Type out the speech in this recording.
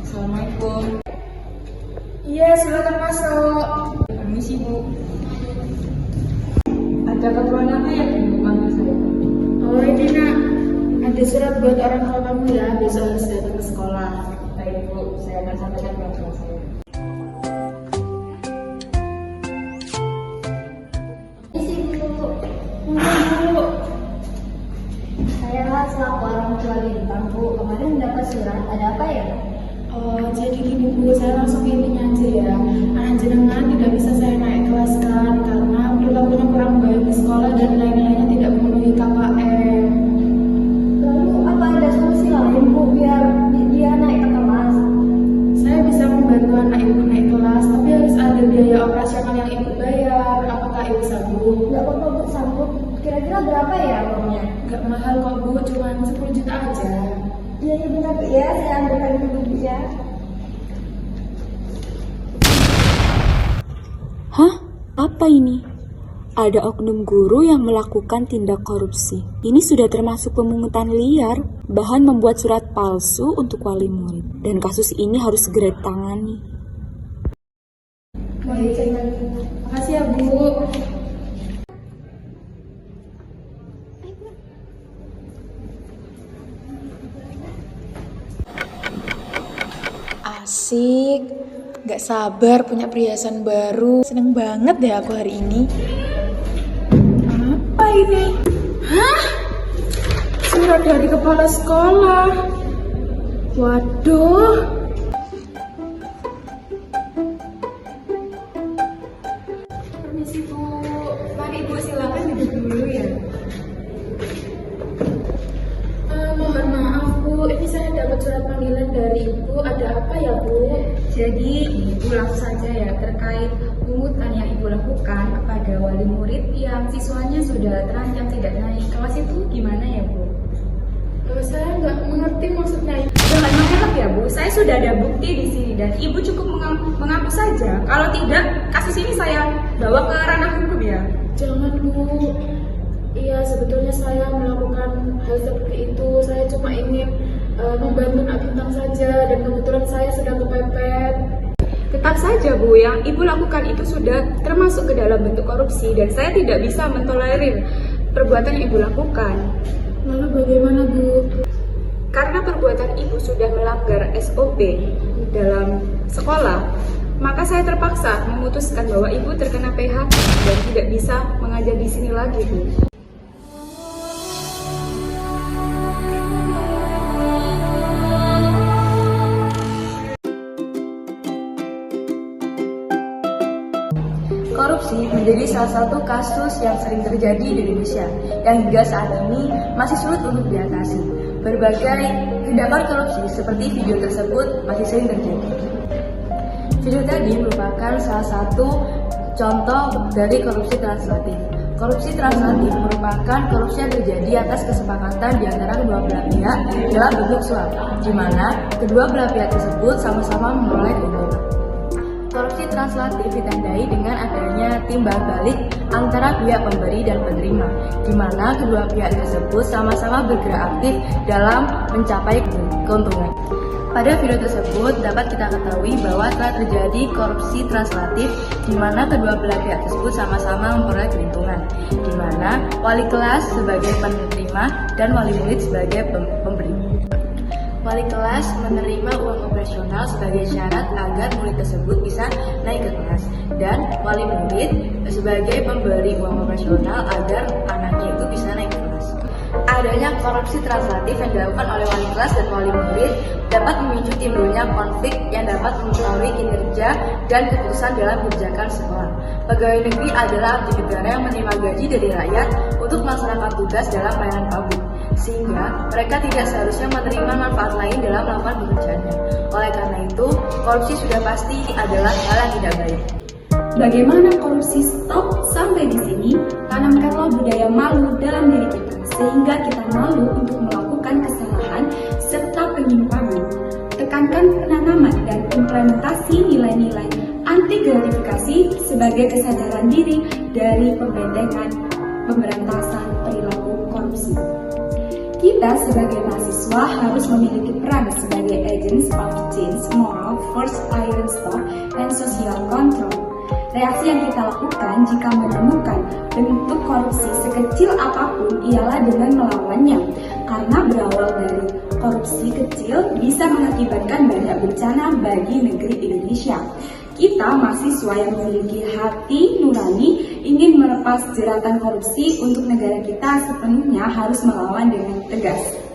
Assalamualaikum. Iya, silakan masuk. Permisi, Bu. Ada keperluan apa ya Bu manggil saya? Oh ini nak, ada surat buat orang tua kamu ya, besok harus datang ke sekolah. Baik Bu, saya akan sampaikan ke orang tua saya. Saya selaku orang tua Bintang, Bu. Kemarin dapat surat, ada apa ya? Oh, jadi gini Bu, saya langsung intinya aja ya. Anak jenengan tidak bisa saya naik kelaskan karena perilakunya kurang baik di sekolah dan lain-lainnya tidak memenuhi KKM. Lalu apa ada solusi lain, Bu, biar dia naik ke kelas? Saya bisa membantu anak ibu naik kelas, tapi harus ada biaya operasional yang ibu bayar. Apakah ibu sanggup? Nggak apa-apa, Bu, sanggup. Kira-kira berapa ya uangnya? Gak mahal kok Bu, cuma 10 juta aja. Iya, bentar Bu ya, saya ambilkan dulu Bu ya. Hah? Apa ini? Ada oknum guru yang melakukan tindak korupsi. Ini sudah termasuk pemungutan liar, bahan membuat surat palsu untuk wali murid. Dan kasus ini harus segera ditangani. Baik, makasih ya Bu. Asik, gak sabar punya perhiasan baru. Seneng banget deh aku hari ini. Apa ini? Hah? Surat dari kepala sekolah. Waduh. Permisi Bu, mari Bu silakan duduk dulu ya. Mohon maaf Bu, ini saya dapat surat panggilan dari Ibu. Ada apa ya Bu? Jadi Ibu langsung saja ya terkait pungutan yang Ibu lakukan kepada wali murid yang siswanya sudah terancam tidak naik kelas itu gimana ya Bu? Saya nggak mengerti maksudnya. Jangan mengelak ya Bu, saya sudah ada bukti di sini dan Ibu cukup mengaku saja. Kalau tidak, kasus ini saya bawa ke ranah hukum ya. Jangan Bu. Iya, sebetulnya saya melakukan hal seperti itu. Saya cuma ingin membantu Nak Bintang saja dan kebetulan saya sudah kepepet. Tetap saja Bu, yang Ibu lakukan itu sudah termasuk ke dalam bentuk korupsi dan saya tidak bisa mentolerir perbuatan yang Ibu lakukan. Lalu bagaimana Bu? Karena perbuatan Ibu sudah melanggar SOP dalam sekolah, maka saya terpaksa memutuskan bahwa Ibu terkena PHK dan tidak bisa mengajar di sini lagi Bu. Korupsi menjadi salah satu kasus yang sering terjadi di Indonesia, yang hingga saat ini masih sulit untuk diatasi. Berbagai tindakan korupsi seperti video tersebut masih sering terjadi. Video tadi merupakan salah satu contoh dari korupsi translatif. Korupsi translatif merupakan korupsi yang terjadi atas kesepakatan di antara kedua belah pihak dalam bentuk suap, di mana kedua belah pihak tersebut sama-sama memperoleh keuntungan. Korupsi translatif ditandai dengan adanya timbal balik antara pihak pemberi dan penerima, di mana kedua pihak tersebut sama-sama bergerak aktif dalam mencapai keuntungan. Pada video tersebut dapat kita ketahui bahwa telah terjadi korupsi translatif di mana kedua belah pihak tersebut sama-sama memperoleh keuntungan, di mana wali kelas sebagai penerima dan wali murid sebagai pemberi. Wali kelas menerima uang operasional sebagai syarat agar murid tersebut bisa naik ke kelas, dan wali murid sebagai pemberi uang operasional agar anaknya itu bisa naik ke kelas. Adanya korupsi translatif yang dilakukan oleh wali kelas dan wali murid dapat memicu timbulnya konflik yang dapat mempengaruhi kinerja dan keputusan dalam kebijakan sekolah. Pegawai negeri adalah abdi negara yang menerima gaji dari rakyat untuk melaksanakan tugas dalam pelayanan publik, sehingga mereka tidak seharusnya menerima manfaat lain dalam melakukan pekerjaannya. Oleh karena itu, korupsi sudah pasti adalah hal yang tidak baik. Bagaimana korupsi stop sampai di sini? Tanamkanlah budaya malu dalam diri kita, sehingga kita malu untuk melakukan kesalahan serta penyimpangan. Tekankan penanaman dan implementasi nilai-nilai anti gratifikasi sebagai kesadaran diri dari pembentengan pemberantasan perilaku korupsi. Kita sebagai mahasiswa harus memiliki peran sebagai agents of change, moral, force, iron stock, and social control. Reaksi yang kita lakukan jika menemukan bentuk korupsi sekecil apapun ialah dengan melawannya, karena berawal dari korupsi kecil bisa mengakibatkan banyak bencana bagi negeri Indonesia. Kita mahasiswa yang memiliki hati nurani ingin melepas jeratan korupsi untuk negara kita sepenuhnya harus melawan dengan tegas.